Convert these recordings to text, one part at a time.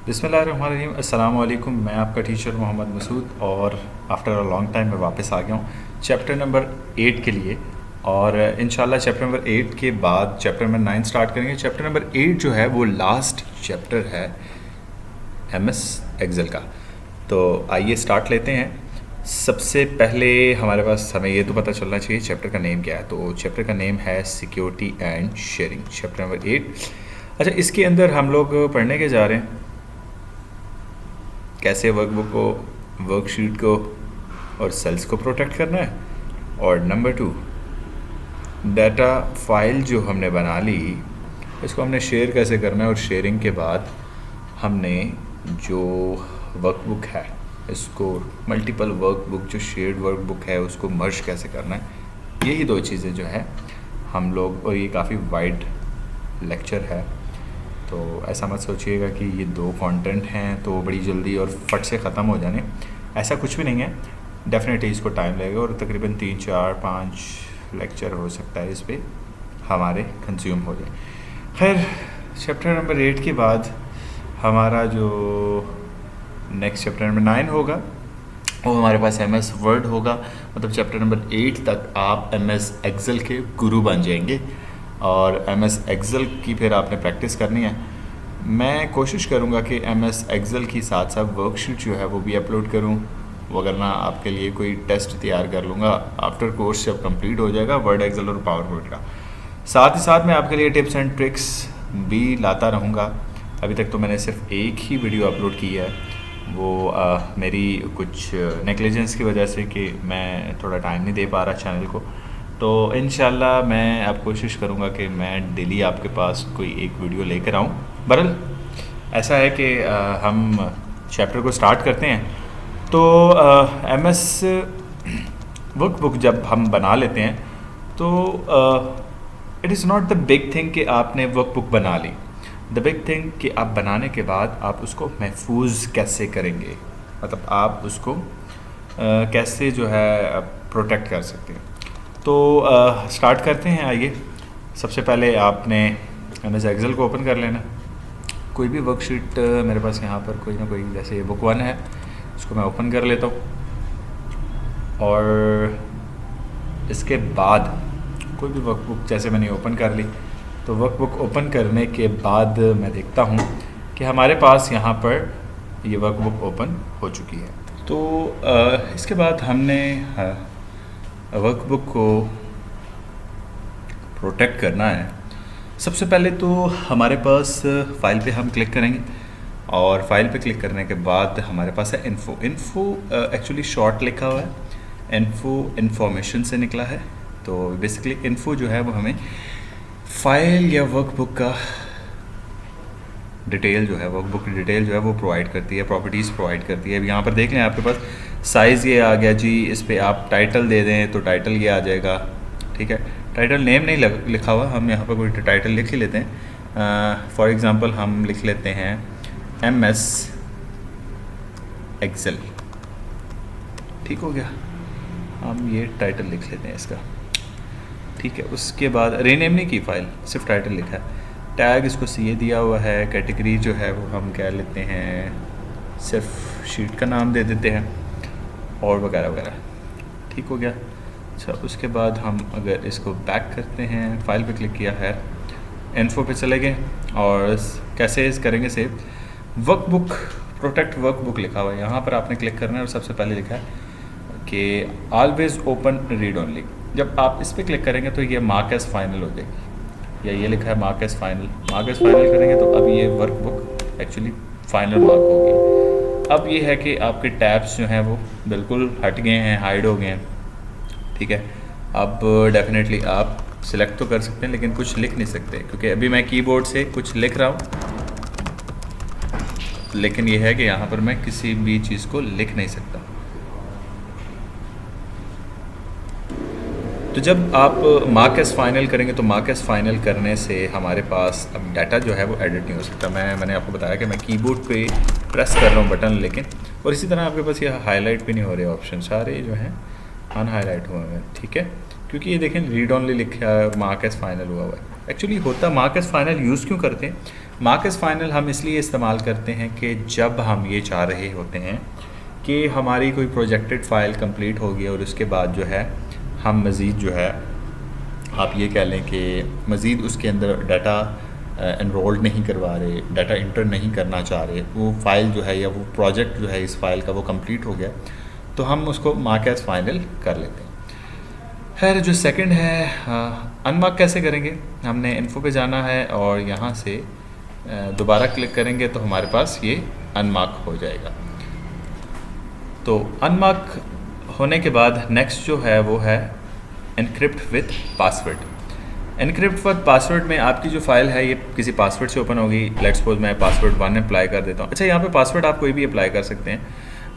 बिस्मिल्लाहिर्रहमानिर्रहीम। अस्सलाम वालेकुम। मैं आपका टीचर मोहम्मद मसूद और आफ्टर अ लॉन्ग टाइम मैं वापस आ गया हूँ चैप्टर नंबर 8 के लिए। और इंशाल्लाह चैप्टर नंबर 8 के बाद चैप्टर नंबर 9 स्टार्ट करेंगे। चैप्टर नंबर 8 जो है वो लास्ट चैप्टर है एमएस एक्सेल का। तो आइए स्टार्ट लेते हैं। सबसे पहले हमारे पास हमें ये तो पता चलना चाहिए चैप्टर का नेम क्या है। तो चैप्टर का नेम है security and sharing, chapter number 8। अच्छा, इसके अंदर हम लोग पढ़ने के जा रहे हैं कैसे वर्कबुक को, वर्कशीट को और सेल्स को प्रोटेक्ट करना है। और नंबर 2, डाटा फाइल जो हमने बना ली इसको हमने शेयर कैसे करना है। और शेयरिंग के बाद हमने जो वर्कबुक है इसको मल्टीपल वर्कबुक, जो शेयर्ड वर्कबुक है उसको मर्ज कैसे करना है। यही दो चीज़ें जो है हम लोग, और ये काफ़ी वाइड लेक्चर है तो ऐसा मत सोचिएगा कि ये दो कंटेंट हैं तो बड़ी जल्दी और फट से ख़त्म हो जाने, ऐसा कुछ भी नहीं है। डेफिनेटली इसको टाइम लगेगा और तकरीबन 3, 4, 5 लेक्चर हो सकता है इस पर हमारे कंज्यूम हो जाए। खैर, चैप्टर नंबर 8 के बाद हमारा जो नेक्स्ट चैप्टर नंबर 9 होगा वो हमारे पास एमएस वर्ड होगा। मतलब चैप्टर नंबर 8 तक आप एमएस एक्सेल के गुरु बन जाएंगे और एमएस एक्सेल की फिर आपने प्रैक्टिस करनी है। मैं कोशिश करूँगा कि एमएस एक्सेल की साथ साथ वर्कशीट जो है वो भी अपलोड करूँ, वगरना आपके लिए कोई टेस्ट तैयार कर लूँगा आफ्टर कोर्स जब कंप्लीट हो जाएगा वर्ड, एक्सेल और पावर पॉइंट का। साथ ही साथ मैं आपके लिए टिप्स एंड ट्रिक्स भी लाता रहूँगा। अभी तक तो मैंने सिर्फ एक ही वीडियो अपलोड की है, वो मेरी कुछ नेग्लिजेंस की वजह से कि मैं थोड़ा टाइम नहीं दे पा रहा चैनल को। तो इंशाल्लाह मैं अब कोशिश करूँगा कि मैं डेली आपके पास कोई एक वीडियो लेकर आऊँ। बहरहाल ऐसा है कि हम चैप्टर को स्टार्ट करते हैं। तो एमएस वर्कबुक जब हम बना लेते हैं तो it is not the big thing कि आपने वर्कबुक बना ली। द बिग थिंग कि आप बनाने के बाद आप उसको महफूज कैसे करेंगे, मतलब आप उसको कैसे जो है प्रोटेक्ट कर सकते हैं। तो स्टार्ट करते हैं। आइए, सबसे पहले आपने एमएस एक्सेल को ओपन कर लेना। कोई भी वर्कशीट मेरे पास यहाँ पर कोई ना कोई, जैसे बुक 1 है, इसको मैं ओपन कर लेता हूँ। और इसके बाद कोई भी वर्कबुक जैसे मैंने ओपन कर ली, तो वर्कबुक ओपन करने के बाद मैं देखता हूँ कि हमारे पास यहाँ पर ये वर्कबुक ओपन हो चुकी है। तो इसके बाद हमने वर्कबुक को प्रोटेक्ट करना है। सबसे पहले तो हमारे पास फ़ाइल पे हम क्लिक करेंगे और फाइल पे क्लिक करने के बाद हमारे पास है इन्फो। इन्फो एक्चुअली शॉर्ट लिखा हुआ है, इन्फो इन्फॉर्मेशन से निकला है। तो बेसिकली इन्फो जो है वो हमें फाइल या वर्कबुक का डिटेल जो है, वर्कबुक की डिटेल जो है वो प्रोवाइड करती है, प्रॉपर्टीज़ प्रोवाइड करती है। अब यहाँ पर देख लें आपके पास साइज़ ये आ गया जी, इस पर आप टाइटल दे दें तो टाइटल ये आ जाएगा। ठीक है, टाइटल नेम नहीं लिखा हुआ, हम यहाँ पर कोई टाइटल लिख ही लेते हैं। फॉर एग्ज़ाम्पल हम लिख लेते हैं एमएस एक्सेल। ठीक हो गया, हम ये टाइटल लिख लेते हैं इसका। ठीक है, उसके बाद रीनेम नहीं की फ़ाइल, सिर्फ टाइटल लिखा है। टैग इसको सीए दिया हुआ है। कैटेगरी जो है वो हम कह लेते हैं, सिर्फ शीट का नाम दे देते हैं और वगैरह वगैरह। ठीक हो गया। अच्छा, उसके बाद हम अगर इसको बैक करते हैं, फ़ाइल पे क्लिक किया है, इन्फो पे चले गए और कैसे करेंगे सेव। वर्कबुक, प्रोटेक्ट वर्कबुक लिखा हुआ है, यहाँ पर आपने क्लिक करना है और सबसे पहले लिखा है कि ऑलवेज़ ओपन रीड ओनली। जब आप इस पर क्लिक करेंगे तो ये मार्क एज़ फाइनल हो जाएगी, या ये लिखा है mark as final. Mark as final करेंगे तो अब ये वर्कबुक एक्चुअली फाइनल मार्क होगी। अब ये है कि आपके टैब्स जो हैं वो बिल्कुल हट गए हैं, हाइड हो गए हैं। ठीक है, अब डेफिनेटली आप सिलेक्ट तो कर सकते हैं लेकिन कुछ लिख नहीं सकते, क्योंकि अभी मैं कीबोर्ड से कुछ लिख रहा हूँ, लेकिन ये है कि यहाँ पर मैं किसी भी चीज़ को लिख नहीं सकता। तो जब आप मार्क एज़ फाइनल करेंगे तो मार्क एज़ फाइनल करने से हमारे पास अब डाटा जो है वो एडिट नहीं हो सकता। मैंने आपको बताया कि मैं कीबोर्ड पे प्रेस कर रहा हूँ बटन, लेकिन और इसी तरह आपके पास ये हाईलाइट भी नहीं हो रहे ऑप्शन, सारे जो हैं अनहाईलाइट हुए हैं। ठीक है, क्योंकि ये देखें रीड ओनली लिखा है, मार्क एज़ फाइनल हुआ हुआ है। एक्चुअली होता मार्क एज़ फाइनल यूज़ क्यों करते हैं? मार्क एज़ फाइनल हम इसलिए इस्तेमाल करते हैं कि जब हम ये चाह रहे होते हैं कि हमारी कोई प्रोजेक्टेड फ़ाइल कंप्लीट होगी और उसके बाद जो है हम मज़ीद जो है आप ये कह लें कि मज़ीद उसके अंदर डाटा एनरोल्ड नहीं करवा रहे, डाटा इंटर नहीं करना चाह रहे, वो फ़ाइल जो है या वो प्रोजेक्ट जो है इस फाइल का वो कंप्लीट हो गया, तो हम उसको मार्क एज़ फाइनल कर लेते हैं। खैर जो सेकंड है अनमार्क कैसे करेंगे, हमने इन्फो पे जाना है और यहाँ से दोबारा क्लिक करेंगे तो हमारे पास ये अनमार्क हो जाएगा। तो अनमार्क होने के बाद नेक्स्ट जो है वो है encrypt with password. Encrypt with password में आपकी जो फाइल है ये किसी पासवर्ड से ओपन होगी। लेट्स सपोज मैं पासवर्ड 1 अप्लाई कर देता हूँ। अच्छा, यहाँ पे पासवर्ड आप कोई भी अप्लाई कर सकते हैं,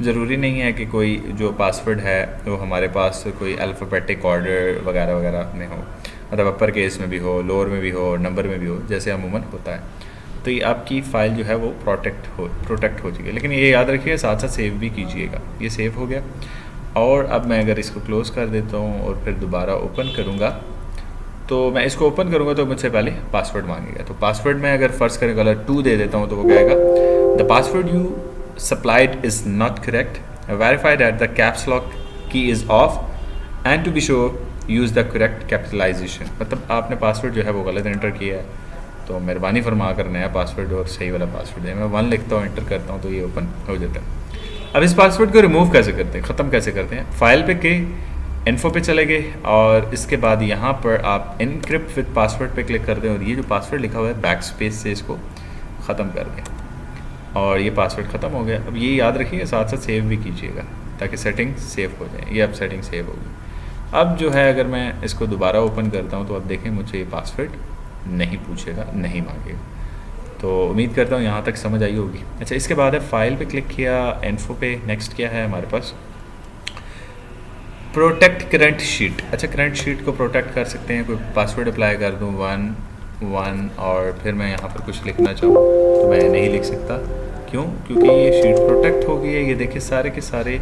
ज़रूरी नहीं है कि कोई जो पासवर्ड है वो हमारे पास कोई अल्फ़ाबेटिक ऑर्डर वगैरह वगैरह में हो, मतलब अपर केस में भी हो, लोअर में भी हो, नंबर में भी हो, जैसे अमूमन होता है। तो ये आपकी फ़ाइल जो है वो प्रोटेक्ट हो जाएगी। लेकिन ये याद रखिए साथ साथ सेव भी कीजिएगा। ये सेव हो गया और अब मैं अगर इसको क्लोज़ कर देता हूँ और फिर दोबारा ओपन करूँगा, तो मैं इसको ओपन करूँगा तो मुझसे पहले पासवर्ड मांगेगा। तो पासवर्ड में अगर फ़र्ज़ करें कलर 2 दे देता हूँ तो वो कहेगा the password you supplied is not correct, verified at the caps lock key is off and to be sure use the correct capitalisation. मतलब आपने पासवर्ड जो है वो गलत एंटर किया है, तो मेहरबानी फरमा कर नया पासवर्ड और सही वाला पासवर्ड है। मैं 1 लिखता हूँ, एंटर करता हूँ तो ये ओपन हो जाता है। अब इस पासवर्ड को रिमूव कैसे करते हैं, ख़त्म कैसे करते हैं, फाइल पे के इन्फो पे चले गए और इसके बाद यहाँ पर आप इनक्रिप्ट विद पासवर्ड पे क्लिक कर दें और ये जो पासवर्ड लिखा हुआ है बैक स्पेस से इसको ख़त्म कर दें और ये पासवर्ड ख़त्म हो गया। अब ये याद रखिए साथ साथ सेव भी कीजिएगा ताकि सेटिंग सेव हो जाए। ये अब सेटिंग सेव होगी। अब जो है अगर मैं इसको दोबारा ओपन करता हूँ तो अब देखें मुझे ये पासवर्ड नहीं पूछेगा, नहीं मांगेगा। तो उम्मीद करता हूँ यहाँ तक समझ आई होगी। अच्छा, इसके बाद है फाइल पे क्लिक किया, इन्फो पे, नेक्स्ट क्या है हमारे पास, प्रोटेक्ट करंट शीट। अच्छा, करंट शीट को प्रोटेक्ट कर सकते हैं, कोई पासवर्ड अप्लाई कर दूँ 1 और फिर मैं यहाँ पर कुछ लिखना चाहूँ तो मैं नहीं लिख सकता। क्यों? क्योंकि ये शीट प्रोटेक्ट हो गई है। ये देखिए सारे के सारे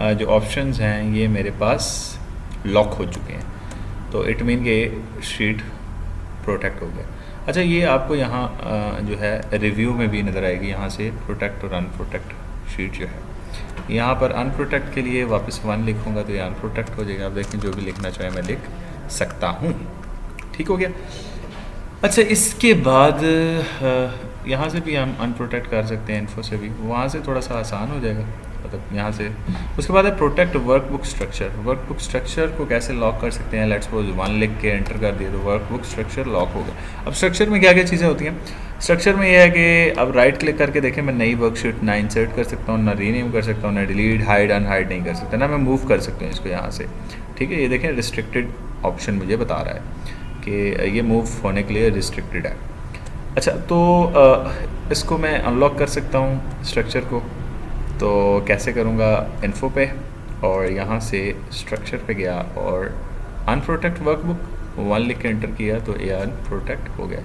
जो ऑप्शंस हैं ये मेरे पास लॉक हो चुके हैं, तो इट मीन कि शीट प्रोटेक्ट हो गया। अच्छा, ये आपको यहाँ जो है रिव्यू में भी नज़र आएगी, यहाँ से प्रोटेक्ट और अनप्रोटेक्ट शीट जो है। यहाँ पर अनप्रोटेक्ट के लिए वापस 1 लिखूँगा तो ये अनप्रोटेक्ट हो जाएगा। आप देखें जो भी लिखना चाहे मैं लिख सकता हूँ। ठीक हो गया। अच्छा, इसके बाद यहाँ से भी हम अनप्रोटेक्ट कर सकते हैं, इन्फो से भी, वहाँ से थोड़ा सा आसान हो जाएगा, मतलब यहाँ से। उसके बाद है protect workbook structure. Workbook structure को कैसे लॉक कर सकते हैं, लेट्स सपोज 1 लिख के एंटर कर दिया तो वर्कबुक स्ट्रक्चर लॉक हो गया। अब स्ट्रक्चर में क्या क्या चीज़ें होती हैं, स्ट्रक्चर में यह है कि अब राइट क्लिक करके देखें मैं नई वर्कशीट ना इंसर्ट कर सकता हूँ, ना रीनेम कर सकता हूँ, ना डिलीट, हाइड, अनहाइड नहीं कर सकता, ना मैं मूव कर सकता हूँ इसको यहाँ से। ठीक है, ये देखें रिस्ट्रिक्टेड ऑप्शन मुझे बता रहा है कि ये मूव होने के लिए रिस्ट्रिक्टेड है। अच्छा, तो इसको मैं अनलॉक कर सकता हूँ स्ट्रक्चर को, तो कैसे करूँगा, इन्फो पे और यहाँ से स्ट्रक्चर पे गया और अनप्रोटेक्ट वर्कबुक 1 लिख के एंटर किया तो ये अनप्रोटेक्ट हो गया।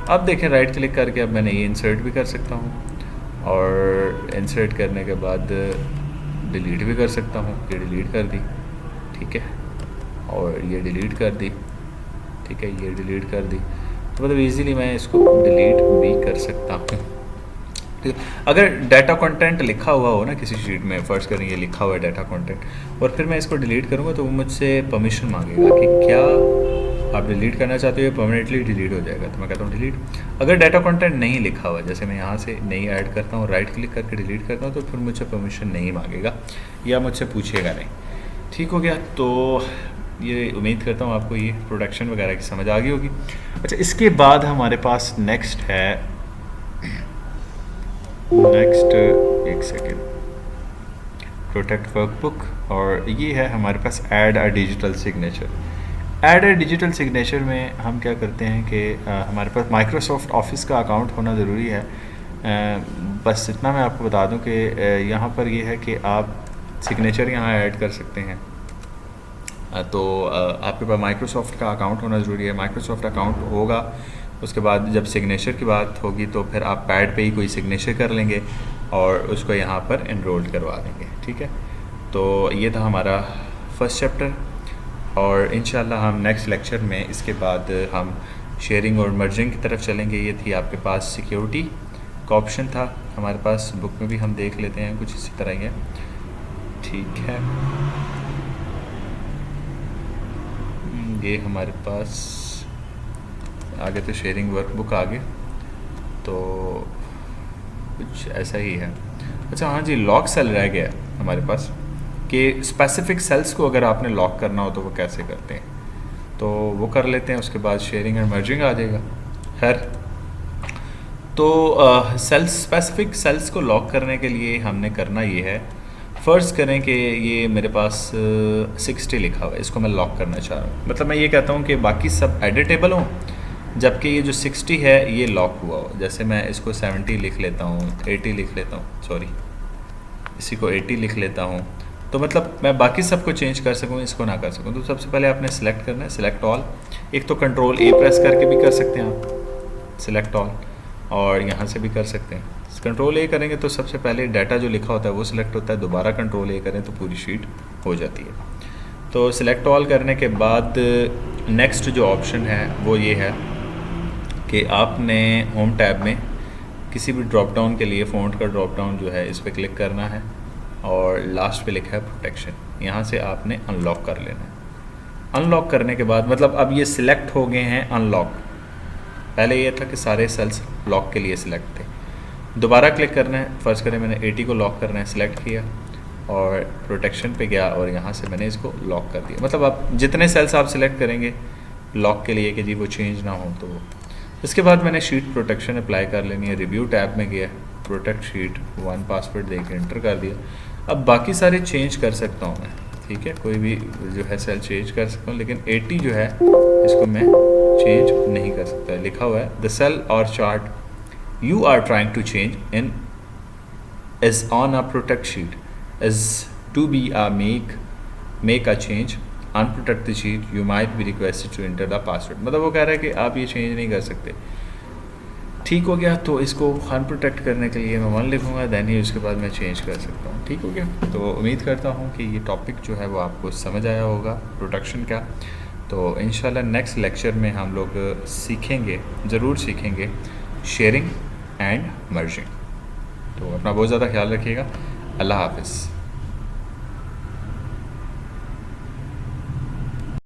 अब देखें राइट क्लिक करके अब मैंने ये इंसर्ट भी कर सकता हूँ और इंसर्ट करने के बाद डिलीट भी कर सकता हूँ। ये डिलीट कर दी, ठीक है, और ये डिलीट कर दी, ठीक है, ये डिलीट कर दी। तो मतलब इजीली मैं इसको डिलीट भी कर सकता हूँ। ठीक है, अगर डाटा कंटेंट लिखा हुआ हो ना किसी शीट में, फ़र्ज़ करें ये लिखा हुआ है डाटा कंटेंट और फिर मैं इसको डिलीट करूँगा तो वो मुझसे परमिशन मांगेगा कि क्या आप डिलीट करना चाहते हो, परमानेंटली डिलीट हो जाएगा। तो मैं कहता हूँ डिलीट। अगर डाटा कंटेंट नहीं लिखा हुआ, जैसे मैं यहाँ से नहीं ऐड करता हूँ, राइट क्लिक करके डिलीट करता हूँ, तो फिर मुझसे परमिशन नहीं मांगेगा या मुझसे पूछेगा नहीं। ठीक हो गया। तो ये उम्मीद करता हूँ आपको ये प्रोडक्शन वगैरह की समझ आ गई होगी। अच्छा, इसके बाद हमारे पास नेक्स्ट है, एक सेकेंड, प्रोटेक्ट वर्कबुक, और ये है हमारे पास add a digital signature. Add a digital signature में हम क्या करते हैं कि हमारे पास माइक्रोसॉफ्ट ऑफिस का अकाउंट होना ज़रूरी है। बस इतना मैं आपको बता दूं कि यहाँ पर ये है कि आप सिग्नेचर यहाँ ऐड कर सकते हैं। तो आपके पास माइक्रोसॉफ्ट का अकाउंट होना ज़रूरी है। माइक्रोसॉफ्ट अकाउंट होगा, उसके बाद जब सिग्नेचर की बात होगी तो फिर आप पैड पे ही कोई सिग्नेचर कर लेंगे और उसको यहाँ पर एनरोल करवा देंगे। ठीक है, तो ये था हमारा फर्स्ट चैप्टर और इंशाल्लाह हम नेक्स्ट लेक्चर में इसके बाद हम शेयरिंग और मर्जिंग की तरफ चलेंगे। ये थी आपके पास सिक्योरिटी का ऑप्शन था, हमारे पास बुक में भी हम देख लेते हैं कुछ इसी तरह ही है। ठीक है, ये हमारे पास आगे तो शेयरिंग वर्कबुक आगे तो कुछ ऐसा ही है। अच्छा हाँ जी, लॉक सेल रह गया है हमारे पास कि स्पेसिफिक सेल्स को अगर आपने लॉक करना हो तो वो कैसे करते हैं, तो वो कर लेते हैं, उसके बाद शेयरिंग एंड मर्जिंग आ जाएगा। खैर तो सेल्स स्पेसिफिक सेल्स को लॉक करने के लिए हमने करना ये है, फ़र्ज़ करें कि ये मेरे पास 60 लिखा हुआ है, इसको मैं लॉक करना चाह रहा हूँ। मतलब मैं ये कहता हूँ कि बाकी सब एडिटेबल हों, जबकि ये जो 60 है ये लॉक हुआ हो। जैसे मैं इसको 70 लिख लेता हूँ, 80 लिख लेता हूँ, सॉरी इसी को 80 लिख लेता हूँ, तो मतलब मैं बाकी सबको चेंज कर सकूँ, इसको ना कर सकूँ। तो सबसे पहले आपने सेलेक्ट करना है, सेलेक्ट ऑल। एक तो कंट्रोल ए प्रेस करके भी कर सकते हैं आप सेलेक्ट ऑल, और यहाँ से भी कर सकते हैं। कंट्रोल ए करेंगे तो सबसे पहले डाटा जो लिखा होता है वो सिलेक्ट होता है, दोबारा कंट्रोल ए करें तो पूरी शीट हो जाती है। तो सिलेक्ट ऑल करने के बाद नेक्स्ट जो ऑप्शन है वो ये है कि आपने होम टैब में किसी भी ड्रॉप डाउन के लिए फ़ॉन्ट का ड्रॉप डाउन जो है इस पर क्लिक करना है, और लास्ट पे लिखा है प्रोटेक्शन, यहाँ से आपने अनलॉक कर लेना है। अनलॉक करने के बाद मतलब अब ये सिलेक्ट हो गए हैं अनलॉक। पहले ये था कि सारे सेल्स लॉक के लिए सिलेक्ट थे, दोबारा क्लिक करना है। फ़र्ज़ करें मैंने 80 को लॉक करना है, सिलेक्ट किया और प्रोटेक्शन पे गया और यहाँ से मैंने इसको लॉक कर दिया। मतलब आप जितने सेल्स आप सिलेक्ट करेंगे लॉक के लिए कि जी वो चेंज ना हो, तो वो इसके बाद मैंने शीट प्रोटेक्शन अप्लाई कर लेनी है। रिव्यू टैब में गया, प्रोटेक्ट शीट 1 पासवर्ड दे के एंटर कर दिया। अब बाकी सारे चेंज कर सकता हूँ मैं, ठीक है, कोई भी जो है सेल चेंज कर सकता हूँ, लेकिन 80 जो है इसको मैं चेंज नहीं कर सकता। लिखा हुआ है the cell or chart you are trying to change in is on a protect sheet is to be a make a change unprotect the sheet you might be requested to enter the password. मतलब वो कह रहा है कि आप ये change नहीं कर सकते। ठीक हो गया, तो इसको अनप्रोटेक्ट करने के लिए मैं 1 लिखूँगा, दैन ही उसके बाद मैं चेंज कर सकता हूँ। ठीक हो गया, तो उम्मीद करता हूँ कि ये टॉपिक जो है वो आपको समझ आया होगा प्रोटेक्शन का। तो इंशाल्लाह नेक्स्ट लेक्चर में हम लोग सीखेंगे, ज़रूर सीखेंगे शेयरिंग एंड मर्जिंग। तो अपना बहुत ज़्यादा ख्याल रखिएगा। अल्लाह हाफ़िज़।